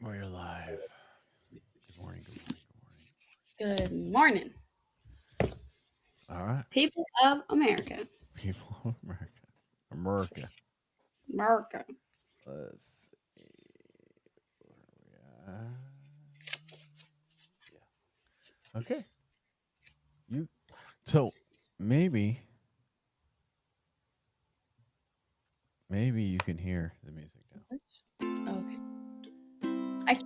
We're live. Good morning. Good morning. Good morning, Good morning. All right, people of America. people of America. America. America. Let's see where we are. Yeah. Okay. You. So maybe, maybe you can hear the music now. Okay. I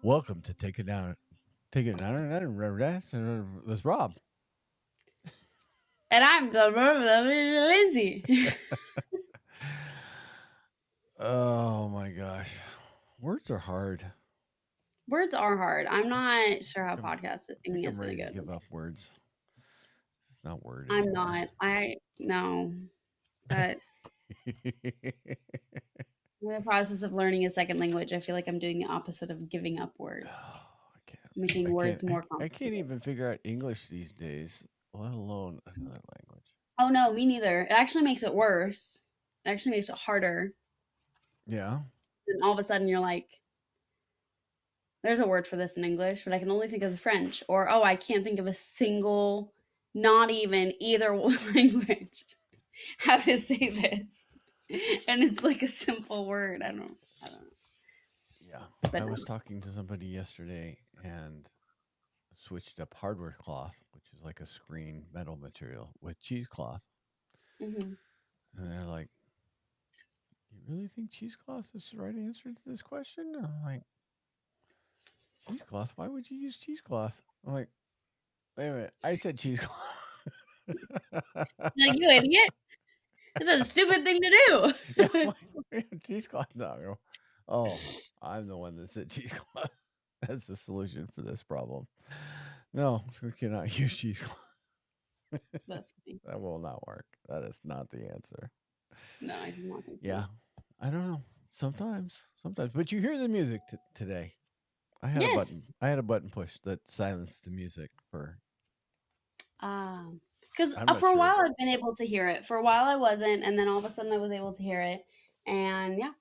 Welcome to Take It Down. Take It Down. With Rob. and I'm Lindsay. Oh my gosh, words are hard. Words are hard. I'm not I sure how think I'm. I think podcasting I'm is ready going to to go. give up words. It's not word I'm anymore. not. I no. But in the process of learning a second language, I feel like I'm doing the opposite of giving up words, Oh, I can't. making I can't. words more I can't complicated. even figure out English these days, let alone another language. Oh no, me neither. It actually makes it worse. It actually makes it harder. Yeah. And all of a sudden, you're like, there's a word for this in English, but I can only think of the French. Or, oh, I can't think of a single, not even either language, how to say this. And it's like a simple word. I don't know. Yeah. But I no. was talking to somebody yesterday and switched up hardware cloth, which is like a screen metal material, with cheesecloth. Hmm. And they're like, "You really think cheesecloth is the right answer to this question?" And I'm like, "Cheesecloth? Why would you use cheesecloth?" I'm like, "Wait a minute. I said cheesecloth." Like, you idiot. It's a stupid thing to Yeah, do. cheesecloth. No. Oh, I'm the one that said cheesecloth. That's the solution for this problem. No, we cannot use cheesecloth. That's funny. That will not work. That is not the answer. No, I do not think so. Yeah, I don't know. Sometimes, but you hear the music today. I had a button. Yes. I had a button push that silenced the music for. Because I'm not for a sure. while I've been able to hear it. For a while I wasn't, and then all of a sudden I was able to hear it. And yeah,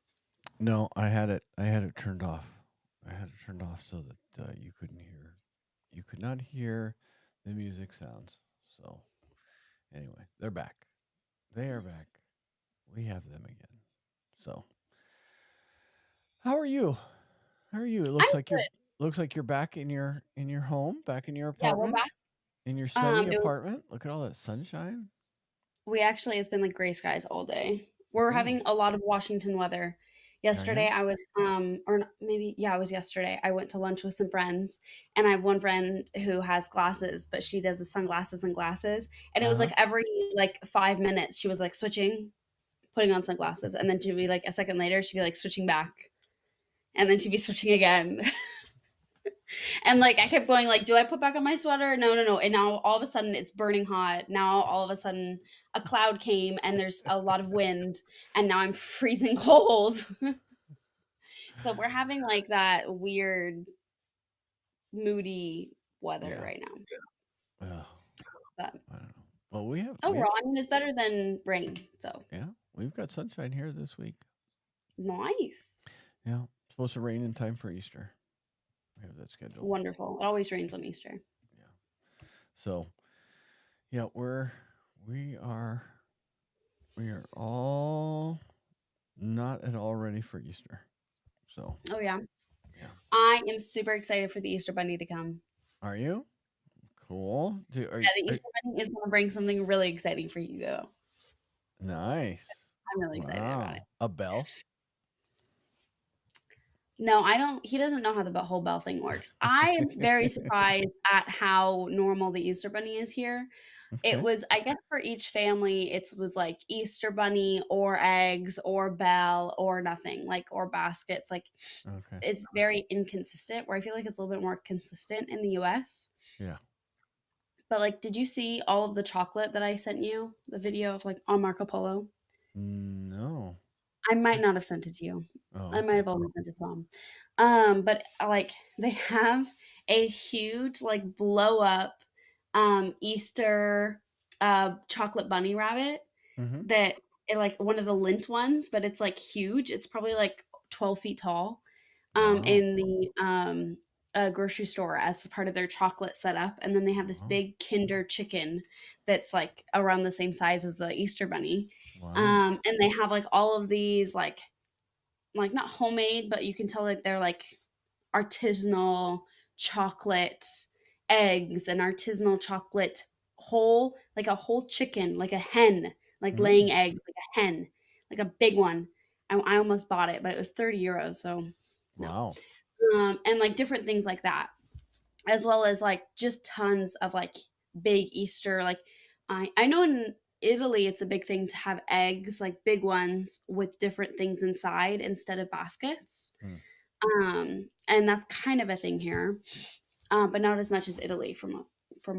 No, I had it. I had it turned off. I had it turned off so that you couldn't hear. You could not hear the music sounds. So anyway, they're back. They are nice. back. We have them again. So, how are you? How are you? It I'm good. looks like you're back in your home, back in your Yeah, we're back. apartment, in your sunny It was apartment. Look at all that sunshine. we actually it's been like gray skies all day. We're Ooh, having a lot of Washington weather. are Yesterday you? I was maybe yeah, it was yesterday. I went to lunch with some friends and I have one friend who has glasses, but she does the sunglasses and glasses. And it Uh was huh. like every like 5 minutes she was like switching, putting on sunglasses, and then she'd be like a second later, she'd be like switching back, and then she'd be switching again. And like I kept going like, do I put back on my sweater? No, no, no. And now all of a sudden it's burning hot. Now all of a sudden a cloud came and there's a lot of wind and now I'm freezing cold. So we're having like that weird moody weather Yeah. right now. Well, But I don't know. Well, we have overall, I mean it's better than rain. So yeah, we've got sunshine here this week. nice. Yeah, it's supposed to rain in time for Easter. We have that scheduled. Wonderful. It always rains on Easter. Yeah. So yeah, we are we are all not at all ready for Easter. So Oh yeah. yeah. I am super excited for the Easter bunny to come. Are you cool? Yeah, the Easter bunny is gonna bring something really exciting for you though. Nice. I'm really excited about it. Wow. A bell? No, I don't he doesn't know how the whole bell thing works. I am very surprised at how normal the Easter bunny is here. It Okay. was I guess for each family, it was like Easter bunny or eggs or bell or nothing, like or baskets, like, Okay. it's very inconsistent, where I feel like it's a little bit more consistent in the US. Yeah. But, like, did you see all of the chocolate that I sent you? The video of, like, on Marco Polo? No. I might not have sent it to you. Oh, I might okay. have only sent it to mom. But like they have a huge like blow up Easter chocolate bunny rabbit Mm-hmm. that like one of the lint ones, but it's like huge. It's probably like 12 feet tall. Wow. In the grocery store as part of their chocolate setup, and then they have this Wow. big Kinder chicken that's like around the same size as the Easter bunny. Wow. And they have like all of these like not homemade, but you can tell like they're like artisanal chocolate eggs and artisanal chocolate whole, like a whole chicken, like a hen, like Mm. laying eggs, like a hen, like a big one. I almost bought it, but it was 30 euros, so no. Wow. And like different things like that, as well as like just tons of like big Easter. Like I know in Italy it's a big thing to have eggs, like big ones with different things inside instead of baskets. Mm. And that's kind of a thing here, but not as much as Italy from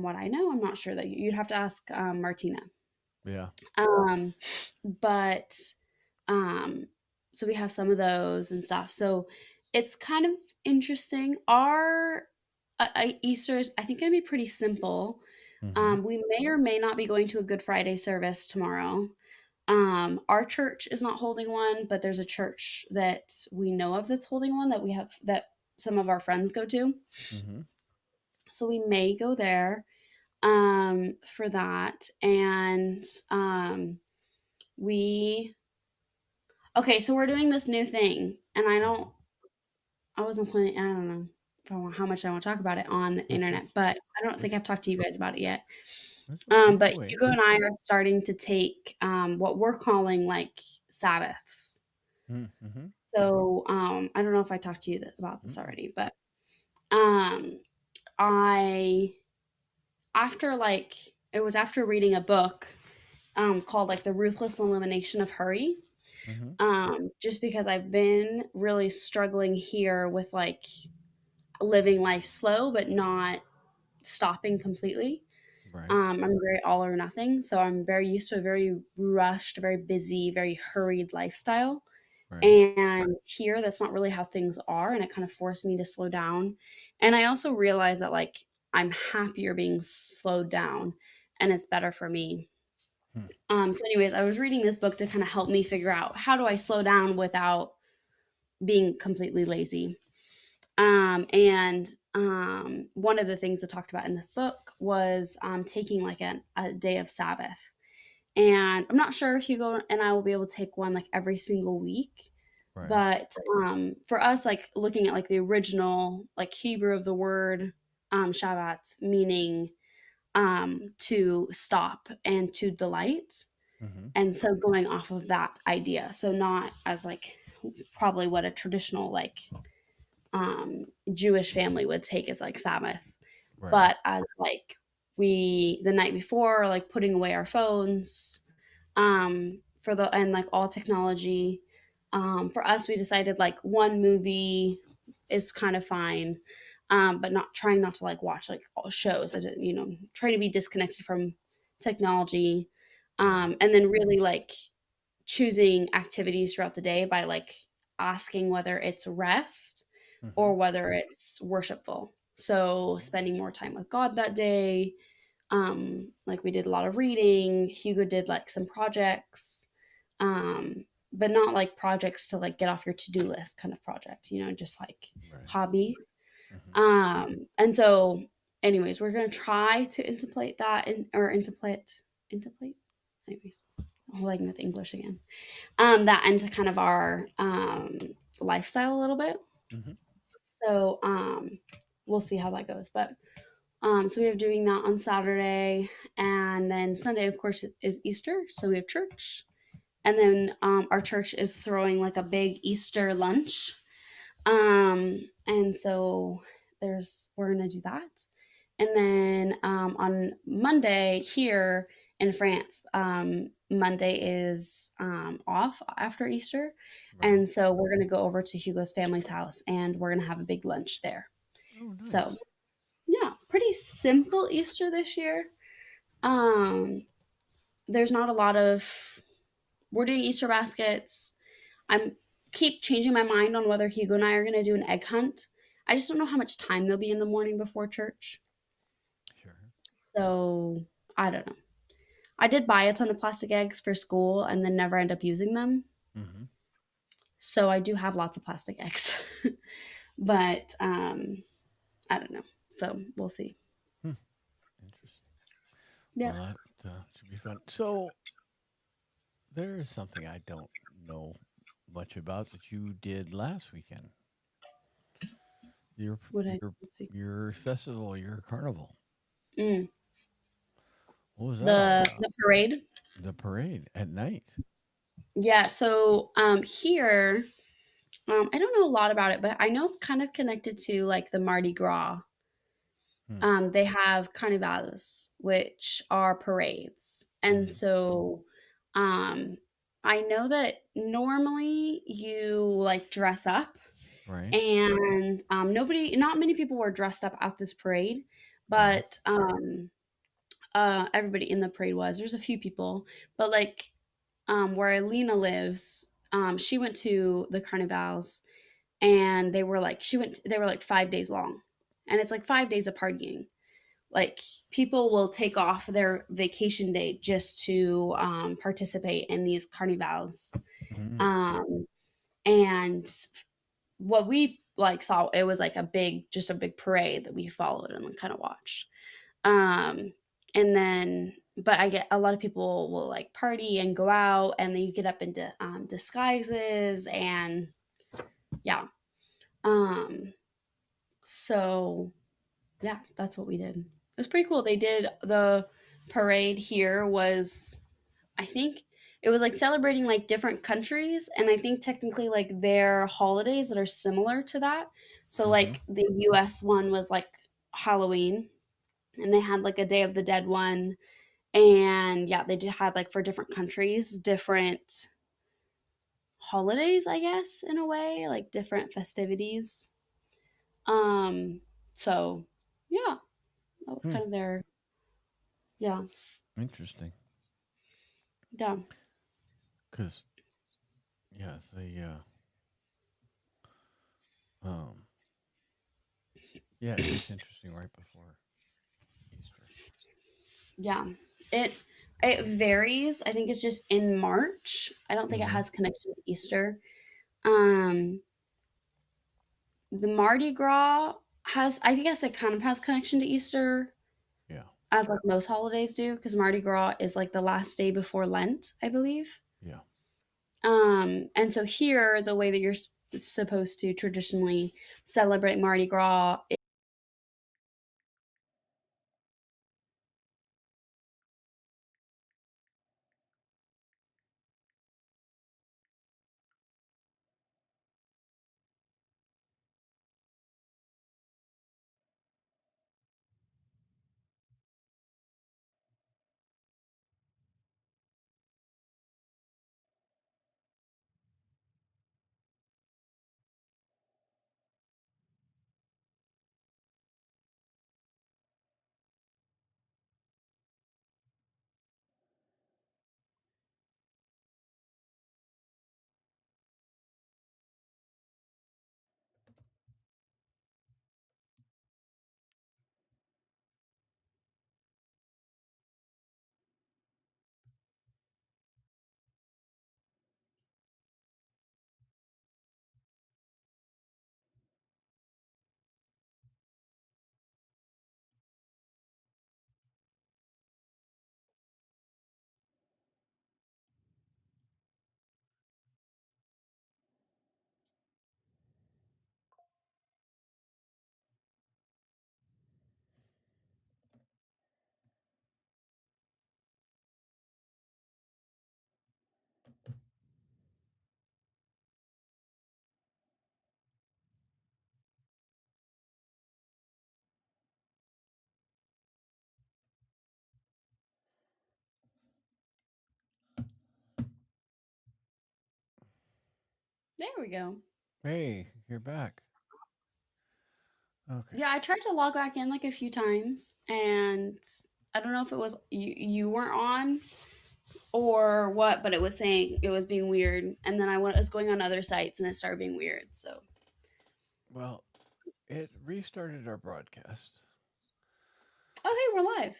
what I know. I'm not sure that you'd have to ask Martina. Yeah. Um, but um, so we have some of those and stuff. So it's kind of interesting. Our Easter is, I think, going to be pretty simple. Mm-hmm. We may or may not be going to a Good Friday service tomorrow. Our church is not holding one, but there's a church that we know of that's holding one that we have that some of our friends go to. Mm-hmm. So we may go there for that. And we okay, so we're doing this new thing, and I wasn't planning. I don't know if how much I want to talk about it on the Mm-hmm. internet, but I don't think I've talked to you guys about it yet. That's okay. But We'll wait. Hugo and I are starting to take what we're calling like Sabbaths. Mm-hmm. So I don't know if I talked to you about this Mm-mm. already, but um, I after like it was after reading a book called like The Ruthless Elimination of Hurry. Mm-hmm. Just because I've been really struggling here with like living life slow, but not stopping completely. Right. I'm very all or nothing. So I'm very used to a very rushed, very busy, very hurried lifestyle. Right. And here, that's not really how things are. And it kind of forced me to slow down. And I also realized that, like, I'm happier being slowed down and it's better for me. Hmm. So, anyways, I was reading this book to kind of help me figure out how do I slow down without being completely lazy. And one of the things that talked about in this book was taking like a day of Sabbath. And I'm not sure if Hugo and I will be able to take one like every single week. Right. But for us, like looking at like the original like Hebrew of the word Shabbat, meaning to stop and to delight. Mm-hmm. And so going off of that idea, so not as like probably what a traditional like Jewish family would take as like Sabbath, Right. but as like we the night before, like putting away our phones, for the and like all technology. For us, we decided like one movie is kind of fine, but not trying not to like watch like all shows. Try to be disconnected from technology, Right. and then really like choosing activities throughout the day by like asking whether it's rest Mm-hmm. or whether it's worshipful. So spending more time with God that day. Like we did a lot of reading. Hugo did like some projects, but not like projects to like get off your to do list kind of project. Just like Right. hobby. Mm-hmm. And so, anyways, we're gonna try to interplate that or interplate. Anyways, I'm holding with English again. That into kind of our lifestyle a little bit. Mm-hmm. So we'll see how that goes. But so we have doing that on Saturday, and then Sunday, of course, is Easter. So we have church, and then our church is throwing like a big Easter lunch. And so we're gonna do that, and then on Monday here in France, Monday is off after Easter, Right. and so we're gonna go over to Hugo's family's house, and we're gonna have a big lunch there. Oh, So nice. yeah, pretty simple Easter this year. Um, there's not a lot of we're doing Easter baskets. I'm keep changing my mind on whether Hugo and I are going to do an egg hunt. I just don't know how much time there'll be in the morning before church. Sure. So I don't know. I did buy a ton of plastic eggs for school and then never end up using them. Mm-hmm. So I do have lots of plastic eggs. But I don't know. So we'll see. Hmm. Interesting. Yeah. Well, that should be fun. So there is something I don't know much about that you did last weekend. Your What I your this week? your festival, your carnival. Mm. What was that all The about? parade. The parade at night. Yeah. So here, I don't know a lot about it, but I know it's kind of connected to like the Mardi Gras. Hmm. They have carnivals, which are parades. And Mm-hmm. so um, I know that normally you like dress up, Right. and not many people were dressed up at this parade, Right. but everybody in the parade was. There's a few people, but like where Alina lives, she went to the carnivals, and they were like 5 days long, and it's like 5 days of partying. Like people will take off their vacation day just to participate in these carnivals. Mm-hmm. Um, and what we like saw, it was like just a big parade that we followed and kind of watched. Um, and then, but I get a lot of people will like party and go out, and then you get up into disguises, and yeah. Um, so yeah, that's what we did. It was pretty cool. They did the parade here was, I think it was like celebrating like different countries, and I think technically like their holidays that are similar to that. So Mm-hmm. like the US one was like Halloween, and they had like a Day of the Dead one, and yeah, they did had like for different countries different holidays, I guess, in a way, like different festivities. Um so yeah, that was Hmm. kind of their, yeah. Interesting. Yeah. Because yeah, um yeah, it is interesting right before Easter. Yeah. It it varies. I think it's just in March. I don't think it Mm-hmm. has connection to Easter. Um the Mardi Gras has, I guess it kind of has connection to Easter, Yeah. as like most holidays do, because Mardi Gras is like the last day before Lent, I believe. Yeah. And so here, the way that you're supposed to traditionally celebrate Mardi Gras. There we go. Hey, you're back. Okay. Yeah, I tried to log back in like a few times, and I don't know if it was you weren't on or what, but it was saying it was being weird, and then was going on other sites, and it started being weird. So, Well, it restarted our broadcast. oh hey, we're live.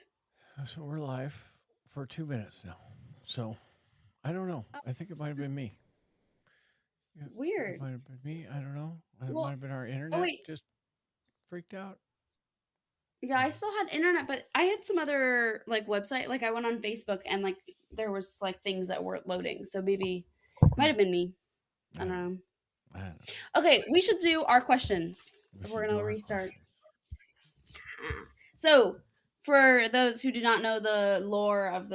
So we're live for 2 minutes now. So I don't know. Oh, I think it might have been me. Yeah, I think it weird. might have been me. I don't know. It might Well, have been our oh internet wait, just freaked out. yeah, I still had internet, but I had some other like website. Like I went on Facebook and like there was like things that weren't loading. So maybe might Hmm. have been me. I I don't don't know. know. I don't know. Okay, we should do our questions. We If we're should do gonna our restart. questions. So, for those who do not know the lore of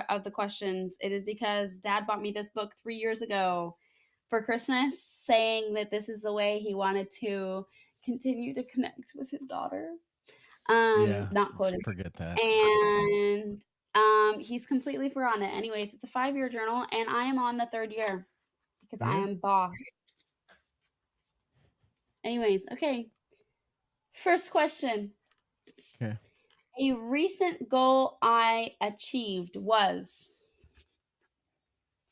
of the questions, it is because Dad bought me this book 3 years ago for Christmas, saying that this is the way he wanted to continue to connect with his daughter. Yeah, Not quoting, forget that. and he's completely forgotten it. Anyways, it's a 5 year journal, and I am on the third year because I Yeah. am boss. Anyways, okay. First question. Okay. A recent goal I achieved was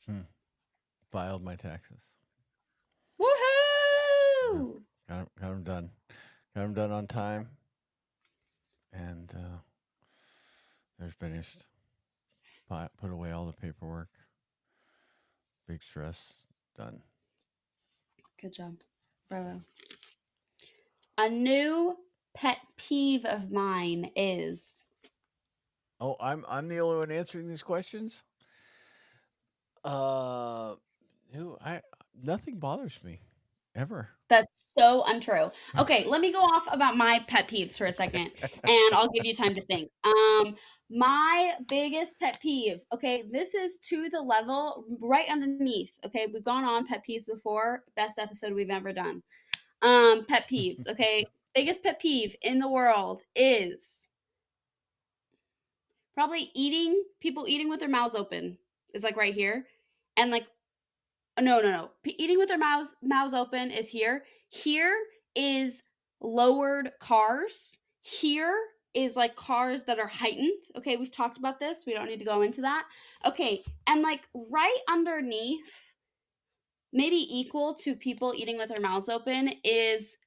Hmm. Filed my taxes. Yeah. woohoo! Got them done. Got them done on time, and they're finished. Put away all the paperwork. Big stress. Done. Good job. Bravo. A new pet peeve of mine is Oh, I'm the only one answering these questions. Uh, who I nothing bothers me ever. that's so untrue. Okay, let me go off about my pet peeves for a second and I'll give you time to think. My biggest pet peeve, okay, this is to the level right underneath. Okay, we've gone on pet peeves before, best episode we've ever done. Pet peeves, okay? Biggest pet peeve in the world is probably people eating with their mouths open. Is like right here. And like no. Eating with their mouths open is here. Here is lowered cars. Here is like cars that are heightened. Okay, we've talked about this. We don't need to go into that. Okay, and like right underneath, maybe equal to people eating with their mouths open is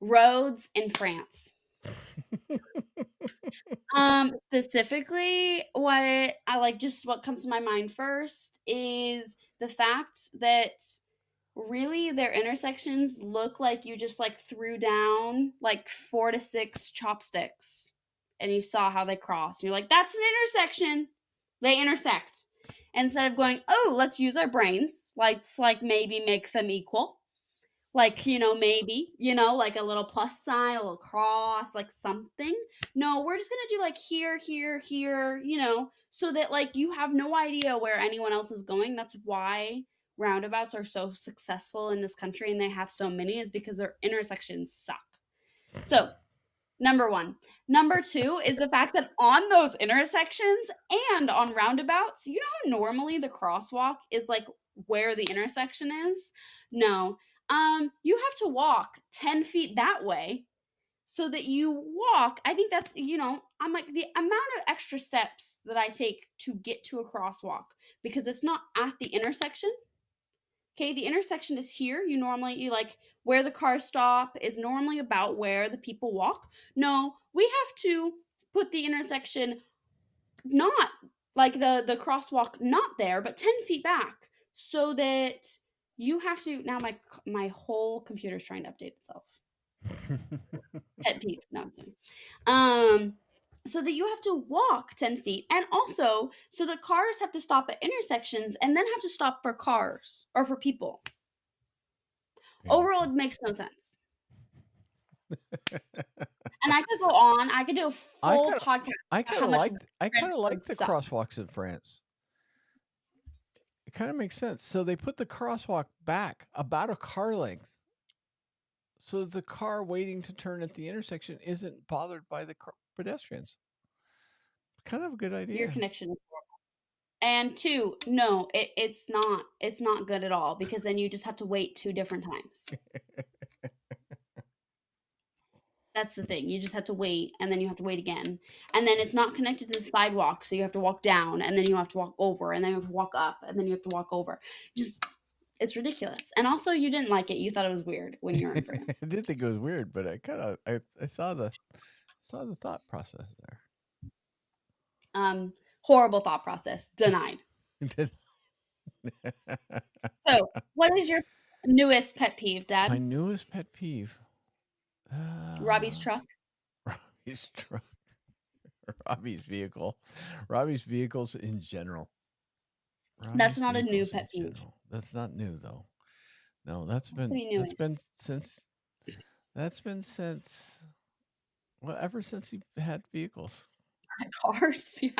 roads in France. Specifically, what I like, just what comes to my mind first is the fact that really their intersections look like you just like threw down like 4 to 6 chopsticks and you saw how they cross. And you're like, that's an intersection. They intersect. Instead of going, oh, let's use our brains. Let's like maybe make them equal, like, maybe, like a little plus sign, a little cross, like something. No, we're just gonna do like here, here, here, so that like you have no idea where anyone else is going. That's why roundabouts are so successful in this country and they have so many, is because their intersections suck. So number one. Number two is the fact that on those intersections and on roundabouts, how normally the crosswalk is like where the intersection is? No. You have to walk 10 feet that way so that you walk. I think that's, I'm like the amount of extra steps that I take to get to a crosswalk because it's not at the intersection. Okay, the intersection is here. You like where the cars stop is normally about where the people walk. No, we have to put the intersection not like the crosswalk not there, but 10 feet back so that you have to now my whole computer's trying to update itself. Pet peeve. No, I'm kidding. Um so that you have to walk 10 feet, and also so the cars have to stop at intersections and then have to stop for cars or for people. Overall, it makes no sense. And I could go on. I could do a I full kind of podcast I about kind how of much like I kind French of like roads the suck. crosswalks in France. It kind of makes sense. So they put the crosswalk back about a car length, so that the car waiting to turn at the intersection isn't bothered by the pedestrians. Kind of a good Your idea. connection is horrible. And two, no, it's not. It's not good at all because then you just have to wait 2 different times. That's the thing. You just have to wait and then you have to wait again. And then it's not connected to the sidewalk, so you have to walk down and then you have to walk over and then you have to walk up and then you have to walk over. Just it's ridiculous. And also you didn't like it. You thought it was weird when you were in France. I did think it was weird, but I saw the thought process there. Horrible thought process. Denied. So, what is your newest pet peeve, My Dad? newest pet peeve. Robbie's truck. Robbie's truck. Robbie's vehicle. Robbie's vehicles in general. That's Robbie's not a new vehicles in pet peeve. general. That's not new though. No, That's pretty new. that's been since well, ever since he had vehicles. Cars, yeah.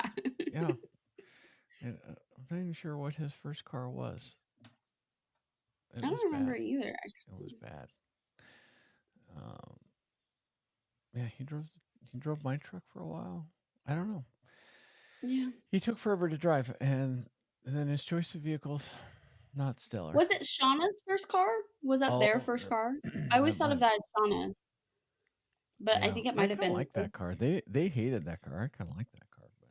Yeah. And I'm not even sure what his first car was. It I was don't remember bad. either, It was actually. bad. Um, yeah, he drove my truck for a while. I don't know. Yeah. He took forever to drive, and then his choice of vehicles not stellar. Was it Shauna's first car? Was that their Oh, first car? I always that thought of might. that as Shauna's, but I Yeah, think it I might have kind of been. like that car. They hated that car. I kind of like that car, but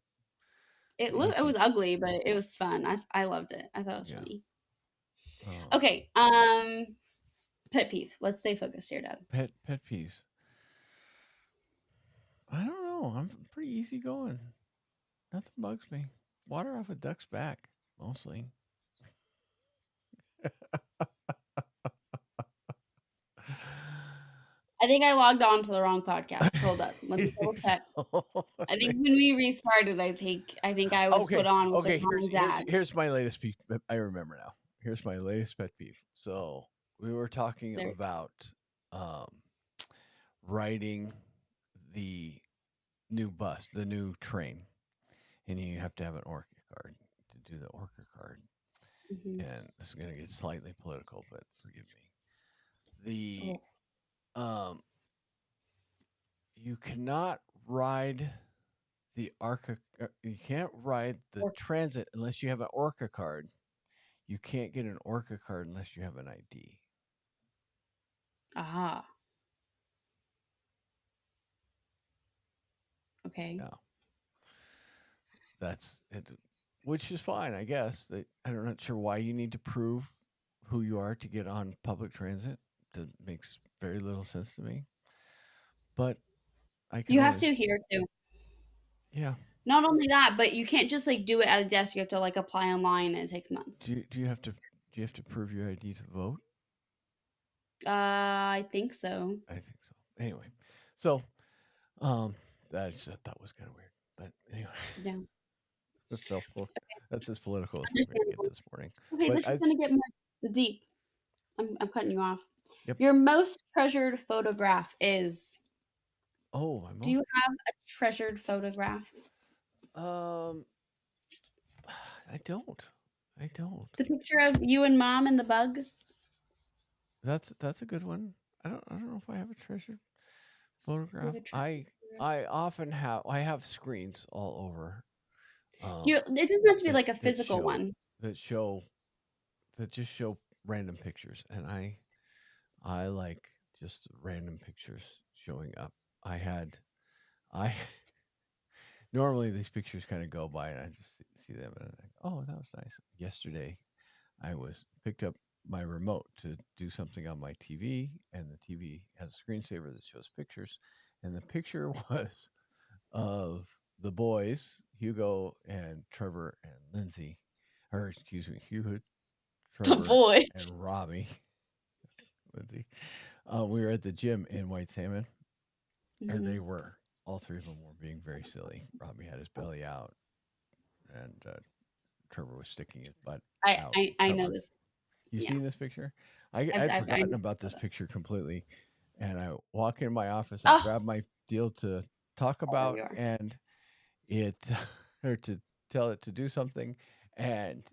he It was took. ugly, but it was fun. I loved it. I thought it was Yeah. funny. Um, Okay. Pet peeve. Let's stay focused here, Dad. pet peeves. I don't know. I'm pretty easygoing. Nothing bugs me. Water off a duck's back, mostly. I think I logged on to the wrong podcast. Hold up. Let You me double think check. so? I think when we restarted, I think I was put Okay, on with the okay. wrong dad. Here's my latest peeve. I remember now. Here's my latest pet peeve. So we were talking There. about um, riding the new bus, the new train, and you have to have an Orca card to do the Orca card. Mhm. And this is going to get slightly political, but forgive me. Oh. The you cannot ride the Arca. You can't ride the Or- transit unless you have an Orca card. You can't get an Orca card unless you have an ID. Ah. Okay. Yeah, that's it. Which is fine, I guess. I'm not sure why you need to prove who you are to get on public transit. That makes very little sense to me. But I can You have always, to here too. yeah. Not only that, but you can't just like do it at a desk. You have to like apply online, and it takes months. Do you have to prove your ID to vote? I think so. I think so. Anyway, so um, I thought was kind of weird, but anyway, Yeah. so that's as political as I'm going to get Understandable. this morning. Okay, But this is gonna get more deep. I'm cutting you off. yep. Your most treasured photograph is. Oh, my Do most you have a treasured photograph? um, I don't. I don't. The picture of you and mom and the bug? That's a good one. I don't know if I have a treasured You have photograph. a treasured photograph? I have screens all over. Do you, it doesn't have to be That like a physical one. that show that just show random pictures, and I like just random pictures showing up. I normally these pictures kind of go by, and I just see them, and I think, oh, that was nice. Yesterday, I was picked up my remote to do something on my TV, and the TV has a screensaver that shows pictures, and the picture was of the boys, Hugo and Trevor and Lindsay, or excuse me, Hugo, The Trevor, boy. and Robbie, Lindsay. We were at the gym in White Salmon, and Mhm. they were all three of them were being very silly. Robbie had his belly out, and Trevor was sticking his butt out. I know Trevor, this. you Yeah. seen this picture? I'd I forgotten know about this this photo. picture completely, and I walk in my office. I Oh, grab my deal to talk oh, there about, you are. and it or to tell it to do something, and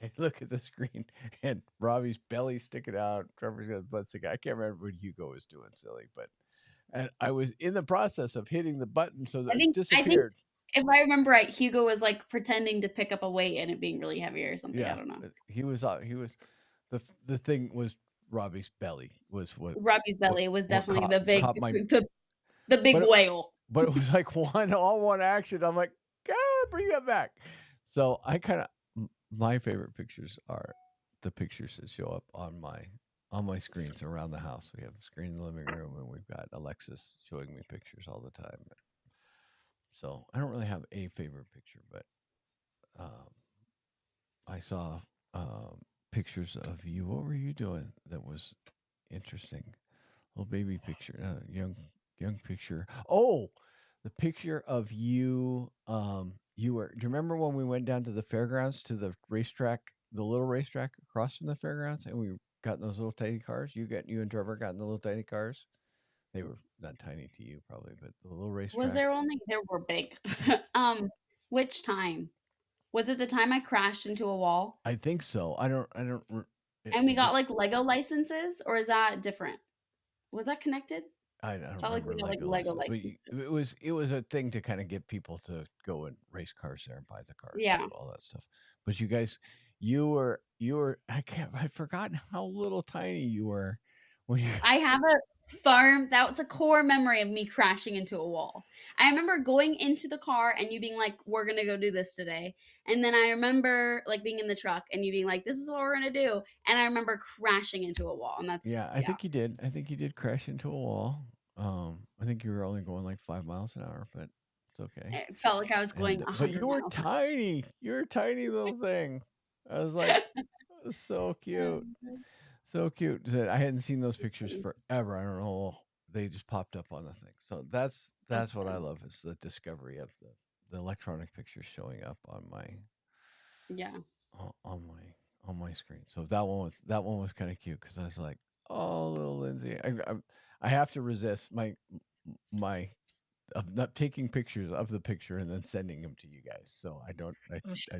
I look at the screen, and Robbie's belly sticking out. Trevor's got his butt sticking. I can't remember what Hugo was doing, silly, but and I was in the process of hitting the button so that it I think disappeared. if I remember right, Hugo was like pretending to pick up a weight and it being really heavy or something. I Yeah, don't know. he was the thing was Robbie's belly was Robbie's belly was what definitely the big caught my the big but whale. but it was like one action. I'm like, God, bring that back. So I kind of my favorite pictures are the pictures that show up on my screens around the house. We have a screen in the living room, and we've got Alexis showing me pictures all the time. So I don't really have a favorite picture, but um, I saw pictures of you. What were you doing that was interesting? Little baby picture, young picture. Oh, the picture of you. You were. Do you remember when we went down to the fairgrounds to the racetrack, the little racetrack across from the fairgrounds, and we got in those little tiny cars? You and Trevor got in the little tiny cars. They were not tiny to you probably, but the little Was racetrack. there only there were big. um, which time? Was it the time I crashed into a wall? I think so. I don't. I don't. And we got like Lego licenses, or is that different? Was that connected? I don't Felt like remember we got like Lego Lego license, but licenses. it was a thing to kind of get people to go and race cars there and buy the cars and Yeah. do all that stuff. But you guys, you were I can't I'd forgotten how little tiny you were when you. I have a firm that's a core memory of me crashing into a wall. I remember going into the car and you being like, "We're gonna go do this today." And then I remember like being in the truck and you being like, "This is what we're gonna do." And I remember crashing into a wall. And Yeah, that's I yeah. think you did. I think you did crash into a wall. I think you were only going like 5 miles an hour, but it's okay. It felt like I was going And but you 100 were miles. tiny. You're a tiny little thing. I was like, so cute. So cute that I hadn't seen those pictures forever. I don't know. They just popped up on the thing. So That's that's what I fun. love is the discovery of the electronic pictures showing up Yeah. on my screen. So that one was kind of cute because I was like, oh, little Lindsay. I have to resist my of not taking pictures of the picture and then sending them to you guys. So I don't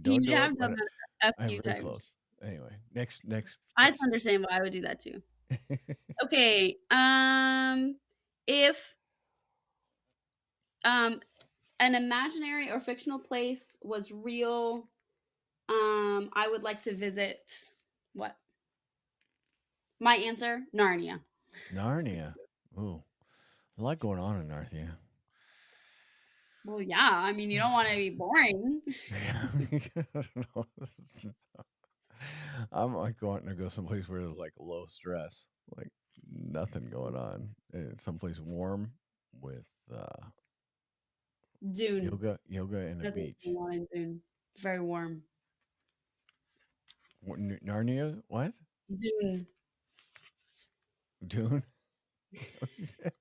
You do it, have done but that a I'm few very times. close. Anyway, next I just question. understand why I would do that too. Okay. If um an imaginary or fictional place was real, I would like to visit what? My answer, Narnia. Narnia. Ooh, a lot going on in Narnia. Well, yeah, I mean, you don't want to be boring. I don't know. I'm like going to go someplace where there's like low stress, like nothing going on, and someplace warm with Dune. yoga, and a Nothing's beach. going on in Dune. It's very warm. Narnia? What? Dune. Dune? Is that what you said?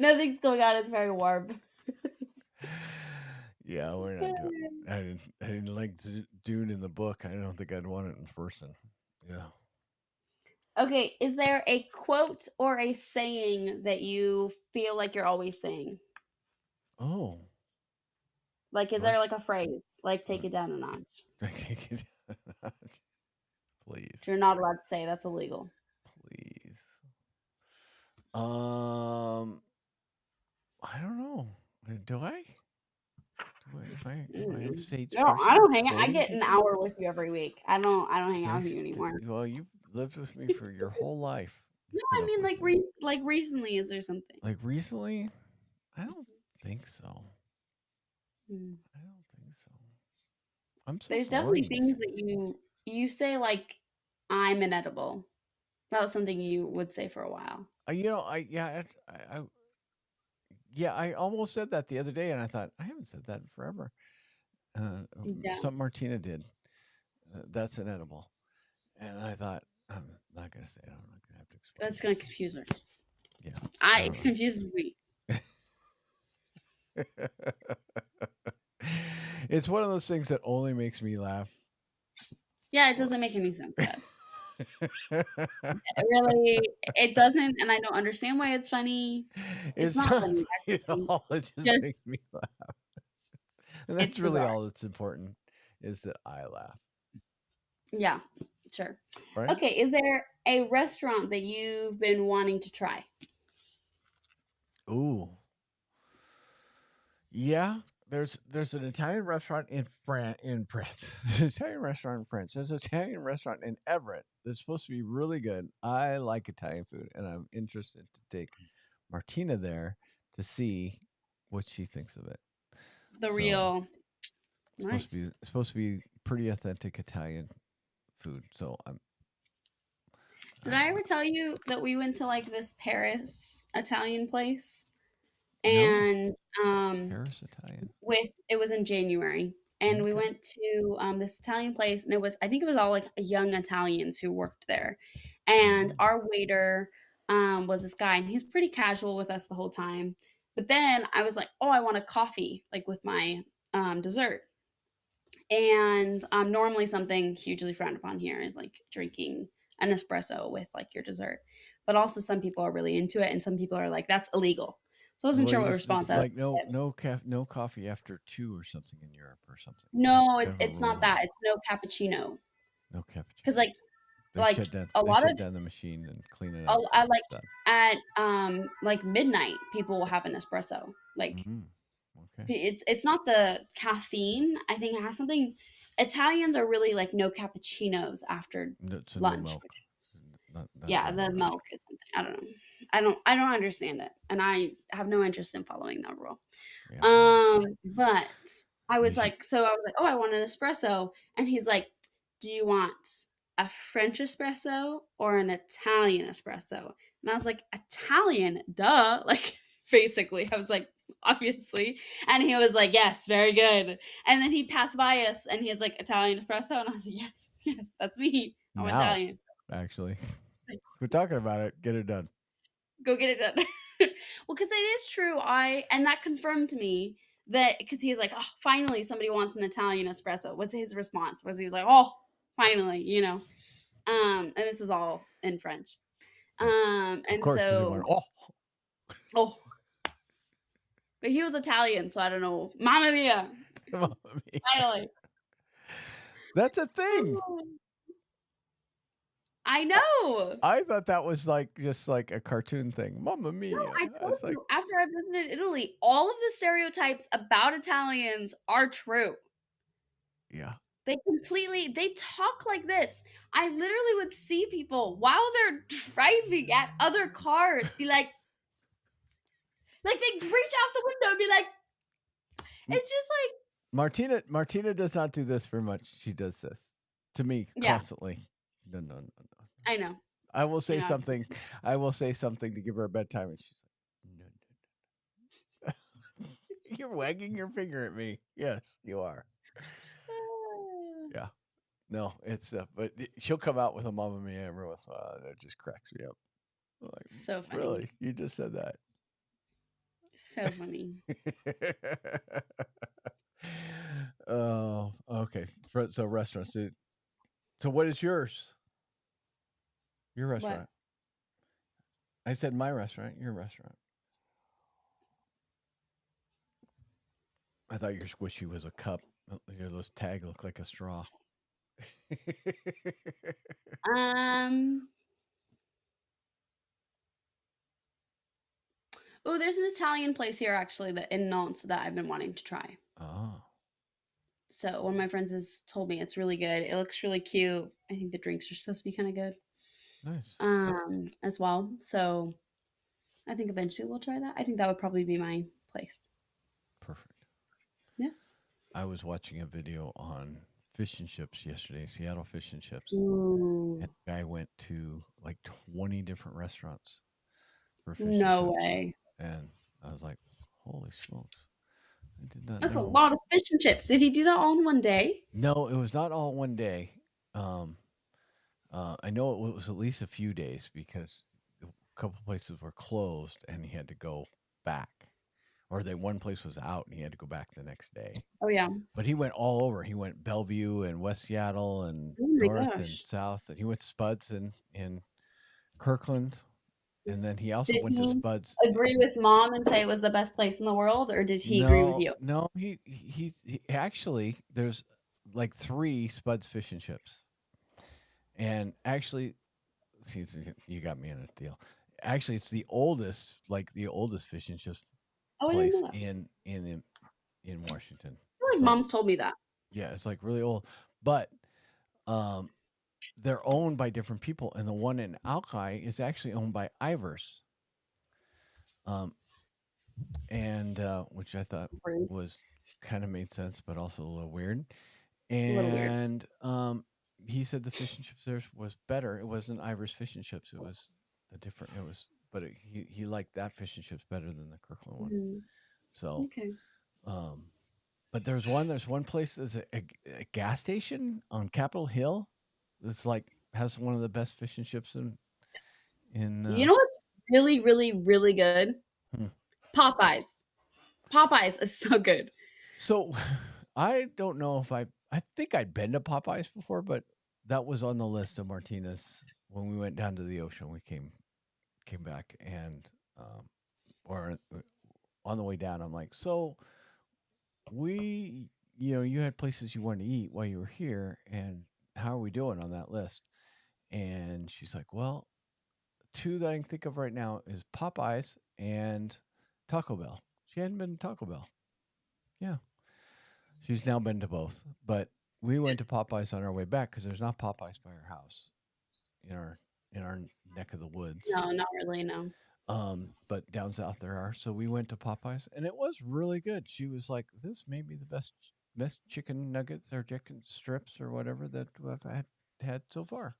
Nothing's going on. It's very warm. Yeah, we're not doing. I didn't like Dune in the book. I don't think I'd want it in person. Yeah. Okay, is there a quote or a saying that you feel like you're always saying? Oh, Like, is what? there like a phrase? Like, take What? it down a notch. I can't get Please, You're not allowed to say that's illegal. please. Um, I don't know. Do I? Do I? Am I a sage I person don't hang out. I quoting get an people? hour with you every week. I don't hang Did out with you anymore. well, you've lived with me for your whole life. No, You've put I up mean with like me. like recently. Is there something? Like recently, I don't think so. Hmm. I don't think so. I'm so There's definitely boring, it things that seems. you say like I'm inedible. That was something you would say for a while. You know, I yeah, yeah, I almost said that the other day, and I thought I haven't said that in forever. Yeah, Something Martina did. That's inedible, and I thought I'm not gonna say it. I'm not gonna have to explain that's gonna this. confuse her. Yeah, I I don't it confuses me. know. It's one of those things that only makes me laugh. Yeah, it doesn't make any sense. It really, it doesn't, and I don't understand why it's funny. It's It's not not funny funny at actually. all. It just Just makes me laugh, and it's that's really bizarre. all that's important is that I laugh. Yeah, sure. Right? Okay, is there a restaurant that you've been wanting to try? Ooh, yeah. There's an Italian restaurant in France. There's an Italian restaurant in France. There's an Italian restaurant in Everett that's supposed to be really good. I like Italian food, and I'm interested to take Martina there to see what she thinks of it. The So real nice. it's supposed to be pretty authentic Italian food. So Did I'm I ever tell you that we went to like this Paris Italian place? No, and Paris Italian. it was in January, and we Okay. went to this Italian place, and it was, I think it was all like young Italians who worked there, and Oh. our waiter was this guy, and he's pretty casual with us the whole time. But then I was like, oh, I want a coffee like with my dessert, and normally something hugely frowned upon here is like drinking an espresso with like your dessert. But also some people are really into it, and some people are like, that's illegal. So I wasn't Well, sure what it's response I was like gonna give. no coffee after 2 or something in Europe or something. No, Kind of a it's not rule. that. It's no cappuccino. No Because cappuccino. They like shut down. a They lot shut of down the machine and clean it up. I like Done. at like midnight, people will have an espresso. Like Mm, okay. it's not the caffeine. I think it has something. Italians are really like no cappuccinos after No, so no lunch. milk. Not Yeah, milk. the milk is something. I don't know. I don't understand it, and I have no interest in following that rule. Yeah. Well, But I you was should. like, so I was like, oh, I want an espresso, and he's like, do you want a French espresso or an Italian espresso? And I was like, Italian, duh. Like basically, I was like, obviously, and he was like, yes, very good. And then he passed by us, and he was like, Italian espresso, and I was like, yes, yes, that's me. I'm Now, Italian. actually, Like, we're talking about it. Get it done. go get it done. Well, because it is true. And that confirmed to me that because he was like, oh, finally somebody wants an Italian espresso. Was his response? Was he was like, oh, finally, you know. And this was all in French. Yeah. Of And course, because they so want. Oh, oh, but he was Italian, so I don't know. Mamma mia! Mamma Mia. Finally, That's a thing. I know. I thought that was like just like a cartoon thing. Mamma No, Mia. I I told was like, you after I visited Italy, all of the stereotypes about Italians are true. yeah. They talk like this. I literally would see people while they're driving at other cars be like they reach out the window and be like, M- it's just like, Martina does not do this very much. She does this to me yeah, constantly. No, no, no, no. I know. I will I say know. something. I will say something to give her a bedtime, and she's like, no, no. You're wagging your finger at me. Yes, you are. Yeah. No, it's but she'll come out with a Mamma Mia every once in a while. And it just cracks me up. I'm like, So funny. really? You just said that? So funny. Oh, okay. So restaurants. So what is yours? Your What? restaurant. I said my restaurant. Your restaurant. I thought your squishy was a cup. Your little tag looked like a straw. Um. Oh, there's an Italian place here actually that in Nantes that I've been wanting to try. Oh, So one of my friends has told me it's really good. It looks really cute. I think the drinks are supposed to be kind of good. nice. As well. So I think eventually we'll try that. I think that would probably be my place. Perfect. Yeah. I was watching a video on fish and chips yesterday, Seattle fish and chips. Ooh. And the guy went to like 20 different restaurants for fish and No chips. way. And I was like, holy smokes. I did not That's a know. lot of fish and chips. Did he do that all in one day? No, it was not all one day. Um, I know it was at least a few days because a couple places were closed and he had to go back. Or one place was out and he had to go back the next day. Oh yeah. But he went all over. He went Bellevue and West Seattle and Oh my North and gosh. South. And he went to Spuds in Kirkland. And then he also Did went to he Spuds. agree with mom and say it was the best place in the world, or did he agree with No, you? no, he actually there's like 3 Spuds fish and chips. And actually, see, you got me in a deal. Actually, it's the oldest, like the oldest fish and chips Oh, I didn't place know that. in Washington. I feel like It's like, mom's told me that. yeah, it's like really old, but um, they're owned by different people, and the one in Alki is actually owned by Ivers, um, and which I thought Rude. was kind of made sense, but also a little weird. A little weird. And he said the fish and chips there was better. It wasn't Ivers fish and chips. It was a different. It was but he liked that fish and chips better than the Kirkland one. Mhm. So, Okay. um, but there's one place that's a gas station on Capitol Hill that's like has one of the best fish and chips in You know what's really, really, really good? hmm. Popeyes. Popeyes is so good. So I don't know if I think I'd been to Popeyes before, but that was on the list of Martinez when we went down to the ocean. We came back and or on the way down, I'm like, so we, you had places you wanted to eat while you were here, and how are we doing on that list? And she's like, well, two that I can think of right now is Popeyes and Taco Bell. She hadn't been to Taco Bell. Yeah, she's now been to both, but we went to Popeyes on our way back because there's not Popeyes by our house in our neck of the woods. No, not really. No. But down south there are. So we went to Popeyes, and it was really good. She was like, "This may be the best chicken nuggets or chicken strips or whatever that I've had so far."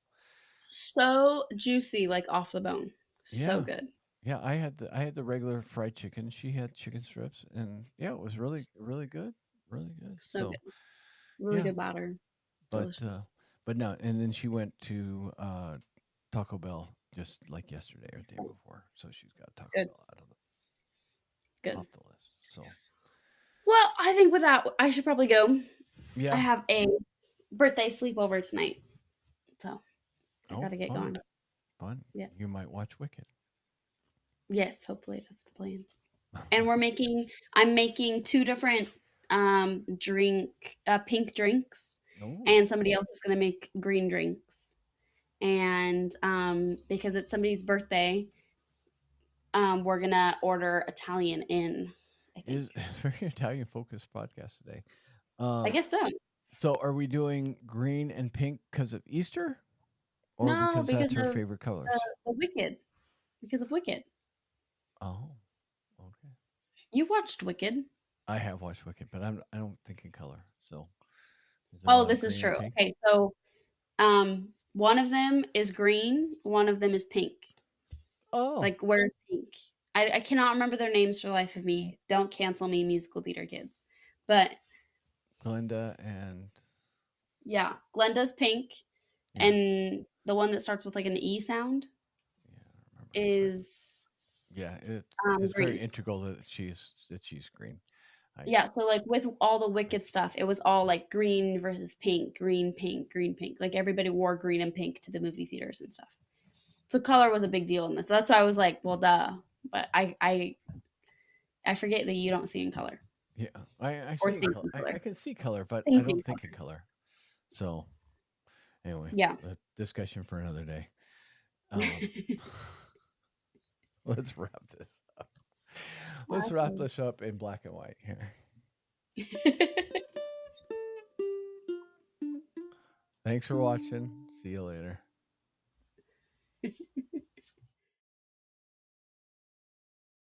So juicy, like off the bone. So Yeah, good. yeah. I had the regular fried chicken. She had chicken strips, and yeah, it was really good, really good. So So good. Really yeah, good batter. but Delicious. but no. And then she went to Taco Bell just like yesterday or the day before. So she's got Taco Good. Bell out of Good. off the list. So Well, I think with that, I should probably go. I yeah. have a birthday sleepover tonight. So I Oh, gotta get fun. going. Fun. Yeah. You might watch Wicked. Yes, hopefully that's the plan. And I'm making two different pink drinks, Oh, and somebody else is gonna make green drinks. And because it's somebody's birthday, we're gonna order Italian in, I think. it's very Italian focused podcast today. I Um, guess so. so are we doing green and pink because of Easter, or No, because because that's her of favorite colors? the Wicked. Because of Wicked. Oh, okay. You watched Wicked. I have watched Wicked, but I don't think in color. So is there a Oh, lot of this is green and true. pink? Okay, so one of them is green, one of them is pink. Oh, Like, where's pink? I cannot remember their names for the life of me. Don't cancel me, musical theater kids. But Glenda and yeah, Glenda's pink, yeah, and the one that starts with like an E sound yeah, I don't remember. But is yeah, it's very green. integral that she's green. I Yeah, so like with all the Wicked stuff, it was all like green versus pink, green, pink, green, pink. Like everybody wore green and pink to the movie theaters and stuff. So color was a big deal in this. So that's why I was like, well, duh. But I forget that you don't see in color yeah, I or see in think color. in I color. can see color, but I Think in don't think in color. color. So anyway, Yeah. a discussion for another day. Um, let's wrap this up. Let's wrap Awesome. this up in black and white here. Thanks for watching. See you later.